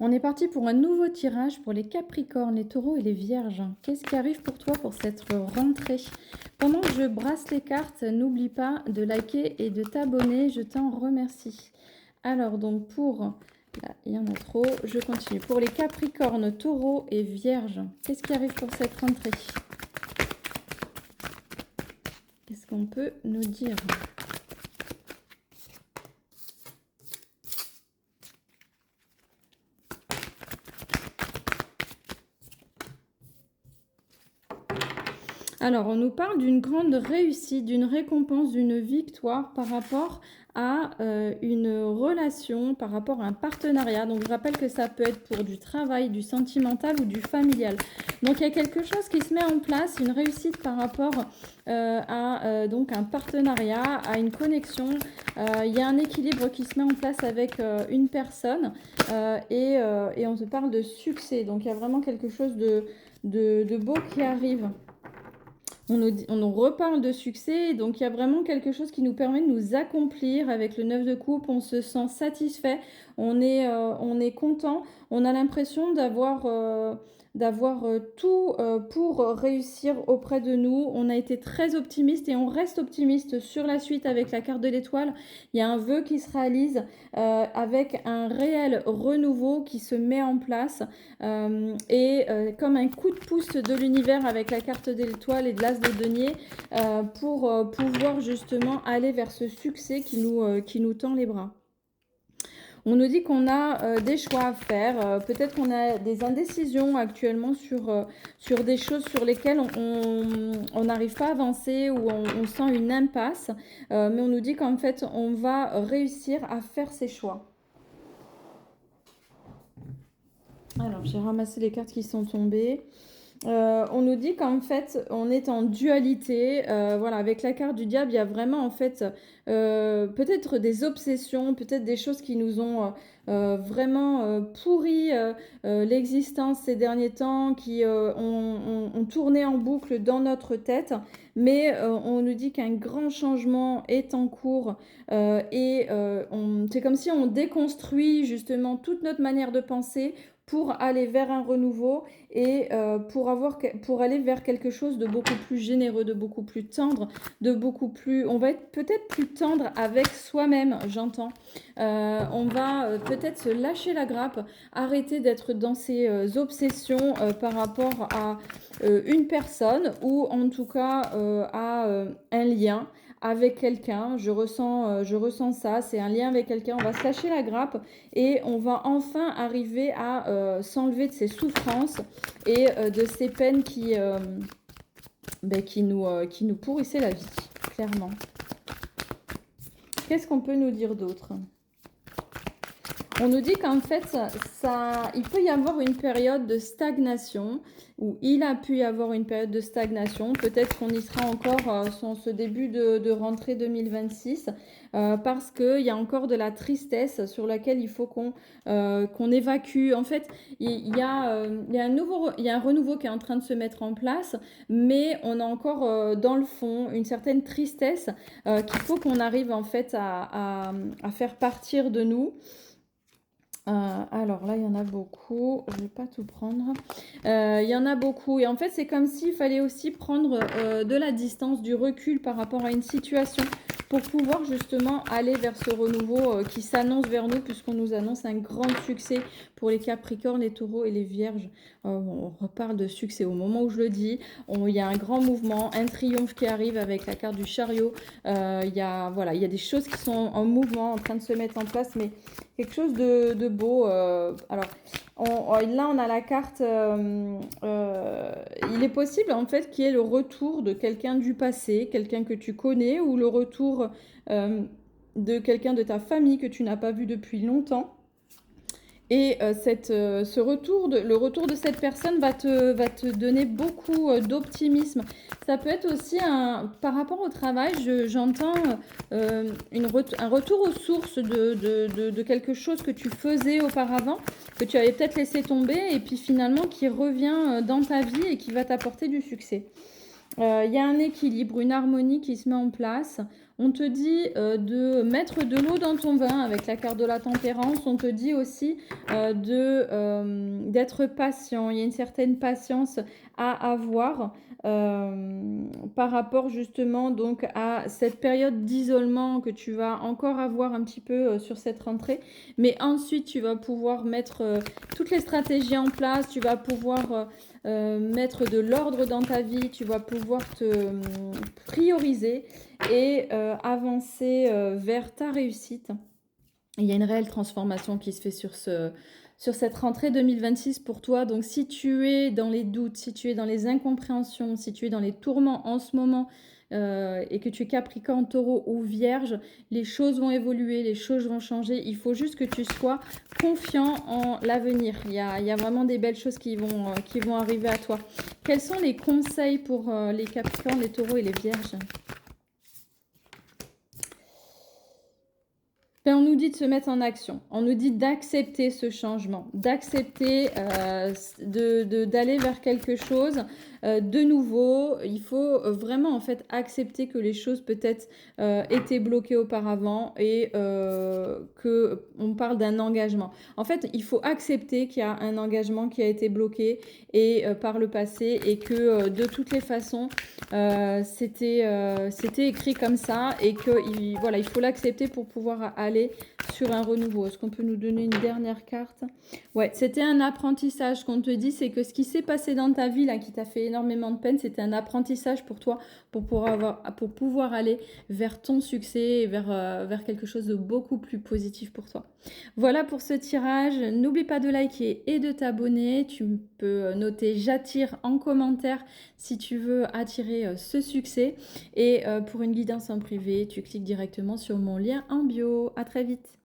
On est parti pour un nouveau tirage pour les Capricornes, les Taureaux et les Vierges. Qu'est-ce qui arrive pour toi pour cette rentrée? Pendant que je brasse les cartes, n'oublie pas de liker et de t'abonner, je t'en remercie. Alors donc là, il y en a trop, je continue. Pour les Capricornes, Taureaux et Vierges, qu'est-ce qui arrive pour cette rentrée? Qu'est-ce qu'on peut nous dire? Alors, on nous parle d'une grande réussite, d'une récompense, d'une victoire par rapport à une relation, par rapport à un partenariat. Donc, je rappelle que ça peut être pour du travail, du sentimental ou du familial. Donc, il y a quelque chose qui se met en place, une réussite par rapport à donc un partenariat, à une connexion. Il y a un équilibre qui se met en place avec une personne et on se parle de succès. Donc, il y a vraiment quelque chose de beau qui arrive. On nous reparle de succès, donc il y a vraiment quelque chose qui nous permet de nous accomplir avec le 9 de coupe, on se sent satisfait, on est content, on a l'impression d'avoir tout pour réussir auprès de nous. On a été très optimiste et on reste optimiste sur la suite avec la carte de l'étoile. Il y a un vœu qui se réalise avec un réel renouveau qui se met en place comme un coup de pouce de l'univers avec la carte de l'étoile et de l'as de denier pour pouvoir justement aller vers ce succès qui nous tend les bras. On nous dit qu'on a des choix à faire, peut-être qu'on a des indécisions actuellement sur des choses sur lesquelles on n'arrive pas à avancer ou on sent une impasse, mais on nous dit qu'en fait on va réussir à faire ses choix. Alors j'ai ramassé les cartes qui sont tombées. On nous dit qu'en fait, on est en dualité. Voilà, avec la carte du diable, il y a vraiment en fait peut-être des obsessions, peut-être des choses qui nous ont vraiment pourri l'existence ces derniers temps, qui ont tourné en boucle dans notre tête. Mais on nous dit qu'un grand changement est en cours c'est comme si on déconstruit justement toute notre manière de penser pour aller vers un renouveau et pour aller vers quelque chose de beaucoup plus généreux, de beaucoup plus tendre, de beaucoup plus... On va être peut-être plus tendre avec soi-même, j'entends. On va peut-être se lâcher la grappe, arrêter d'être dans ces obsessions par rapport à une personne ou en tout cas à un lien avec quelqu'un. Je ressens ça, c'est un lien avec quelqu'un. On va se lâcher la grappe et on va enfin arriver à s'enlever de ces souffrances et de ces peines qui nous pourrissaient la vie, clairement. Qu'est-ce qu'on peut nous dire d'autre? On nous dit qu'en fait, il peut y avoir une période de stagnation, ou il a pu y avoir une période de stagnation. Peut-être qu'on y sera encore sur ce début de rentrée 2026, parce qu'il y a encore de la tristesse sur laquelle il faut qu'on évacue. En fait, il y a un renouveau qui est en train de se mettre en place, mais on a encore dans le fond une certaine tristesse qu'il faut qu'on arrive en fait à faire partir de nous. Alors là, il y en a beaucoup. Je ne vais pas tout prendre. Il y en a beaucoup. Et en fait, c'est comme s'il fallait aussi prendre de la distance, du recul par rapport à une situation pour pouvoir justement aller vers ce renouveau qui s'annonce vers nous, puisqu'on nous annonce un grand succès pour les Capricornes, les Taureaux et les Vierges. On reparle de succès au moment où je le dis. Il y a un grand mouvement, un triomphe qui arrive avec la carte du chariot. Il y a des choses qui sont en mouvement, en train de se mettre en place, mais quelque chose de beau. Alors, là, on a la carte. Il est possible, en fait, qu'il y ait le retour de quelqu'un du passé, quelqu'un que tu connais, ou le retour de quelqu'un de ta famille que tu n'as pas vu depuis longtemps. Et le retour de cette personne va te donner beaucoup d'optimisme. Ça peut être aussi par rapport au travail, j'entends un retour aux sources de quelque chose que tu faisais auparavant, que tu avais peut-être laissé tomber, et puis finalement qui revient dans ta vie et qui va t'apporter du succès. Il y a un équilibre, une harmonie qui se met en place. On te dit de mettre de l'eau dans ton vin avec la carte de la tempérance. On te dit aussi d'être patient. Il y a une certaine patience à avoir par rapport justement donc à cette période d'isolement que tu vas encore avoir un petit peu sur cette rentrée. Mais ensuite, tu vas pouvoir mettre toutes les stratégies en place. Tu vas pouvoir mettre de l'ordre dans ta vie. Tu vas pouvoir te prioriser et avancer vers ta réussite. Il y a une réelle transformation qui se fait sur cette rentrée 2026 pour toi. Donc, si tu es dans les doutes, si tu es dans les incompréhensions, si tu es dans les tourments en ce moment et que tu es Capricorne, Taureau ou Vierge, les choses vont évoluer, les choses vont changer. Il faut juste que tu sois confiant en l'avenir. Il y a vraiment des belles choses qui vont arriver à toi. Quels sont les conseils pour les Capricornes, les Taureaux et les Vierges? Ben, on nous dit de se mettre en action, on nous dit d'accepter ce changement, d'accepter d'aller vers quelque chose de nouveau. Il faut vraiment en fait accepter que les choses peut-être étaient bloquées auparavant et qu'on parle d'un engagement. En fait, il faut accepter qu'il y a un engagement qui a été bloqué et par le passé et que de toutes les façons, c'était écrit comme ça et que voilà, il faut l'accepter pour pouvoir aller sur un renouveau. Est-ce qu'on peut nous donner une dernière carte? Ouais, c'était un apprentissage qu'on te dit, c'est que ce qui s'est passé dans ta vie là, qui t'a fait énormément de peine, c'était un apprentissage pour toi, pour pouvoir aller vers ton succès et vers quelque chose de beaucoup plus positif pour toi. Voilà pour ce tirage. N'oublie pas de liker et de t'abonner. Tu peux noter j'attire en commentaire si tu veux attirer ce succès. Et pour une guidance en privé, tu cliques directement sur mon lien en bio. À très vite.